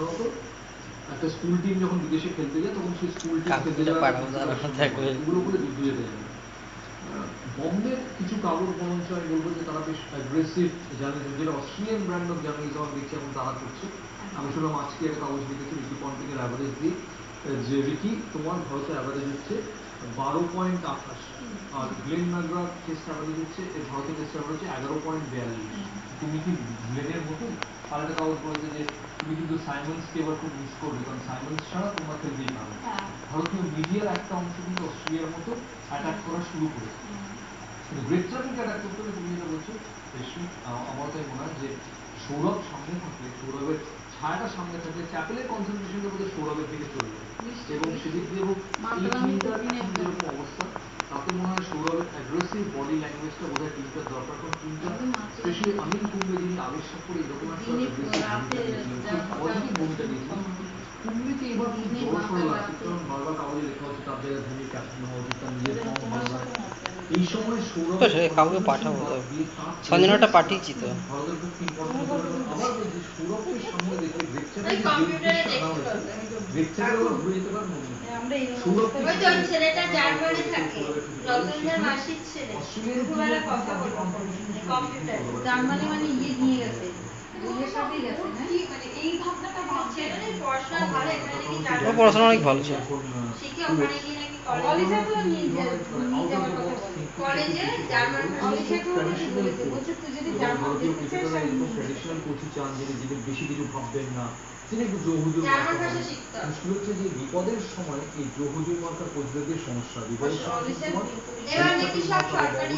সাধারণত একটা school team যখন বিদেশে খেলতে যায় তখন সেই স্কুল টিম খেলতে যাওয়ার ওগুলো বলে যুদ্ধ যেতে যাবে। বম্বের কিছু কাগজ বরঞ্চ আমি বলবো যে তারা বেশ অ্যাগ্রেসিভ জার্নালিজম, যেটা অস্ট্রিয়ান ব্র্যান্ড অফ জার্নালিজম আমি দেখছি এখন তারা করছে। আমি শুনলাম আজকে একটা কাগজ লিখেছি রিকি পন্টিংয়ের অ্যাভারেজ দিয়ে, যে রিকি তোমার ভারতের অ্যাভারেজ হচ্ছে 12.28, আর গ্লেন ম্যাকগ্রাথ টেস্ট অ্যাভারেজ হচ্ছে ভারতের টেস্ট অ্যাভারেজ হচ্ছে 11.42। তুমি কি গ্লেনের মতো? আর একটা কাগজ বলেছে যে তুমি কিন্তু সাইমন্সকে এবার খুব মিস করবে, কারণ সাইমন্স ছাড়া তোমরা খেলতেই পারো। ভারতীয় মিডিয়ার একটা অংশ কিন্তু অস্ট্রেলিয়ার মতো অ্যাটাক করা শুরু করেছে। কিন্তু গ্রেটরা কিন্তু অ্যাটাক করতে হবে, তুমি যেটা বলছো রেশমি, আমার তাই মনে হয় যে সৌরভ সামনে থাকলে, সৌরভের ছায়াটা সামনে থাকলে চ্যাপেলের কনসেন্ট্রেশনটা বোধহয় সৌরভের দিকে চলে যাবে। এবং সেদিক দিয়ে হোক এই টিমটার এখন যেরকম অবস্থা, তাতে মনে হয় সৌরভের অ্যাগ্রেসিভ বডি ল্যাঙ্গুয়েজটা বোধহয় টিমটার দরকার। কারণ টিমটা স্পেশালি অনিল কুম্বলে যিনি আবিষ্কার করে এরকম একটা পজিটিভ ভূমিকা দিয়েছিলেন, কুম্বলিকে এবার খুব জড়সড় লাগছে, কারণ বারবার কাগজে লেখা হচ্ছে তার জায়গায় ধোনি ক্যাপ্টেন হওয়া উচিত, তার নিজের ফর্ম ভালো নয়। এই সময় সৌরভ কাউকে পাঠাবো, সঞ্জনাটা পাঠিয়েছি তো। ভারতের পক্ষে ইম্পর্টেন্ট হতে পারে। আবার বলছি সৌরভকে সামনে রেখে গ্রেকচারের যে উদ্দেশ্যে আনা হয়েছে, গ্রেকচারের আবার ঘুরে যেতে পারে মনে হয় সৌরভকে ছেলেটা জার্মানি থাকে, রতনদার মাসির ছেলে, দুপুরবেলা কথা বলবো কম্পিউটার, জার্মানি মানে ইয়ে নিয়ে গেছে, এই ভাবনাটা ভাবছে পড়াশোনা ভালো, এখানে নাকি জার্মানি পড়াশোনা অনেক ভালো ছিল। শিখে ওখানে গিয়ে নাকি কলেজে তো নিয়ে যাওয়ার কথা বলে, কলেজে জার্মান বলছে তুই যদি জার্মান দেখতে চাস আমি নিয়ে ট্র্যাডিশনাল কোচই চান, যিনি বেশি কিছু ভাববেন না, তিনি একটু জহুজুর জার্মান ভাষা শিখতে হবে। মুশকিল হচ্ছে যে বিপদের সময় এই জহুজুর মার্কার কোচদের সমস্যা, বিপদের সময় এবার নীতিশ সরকারি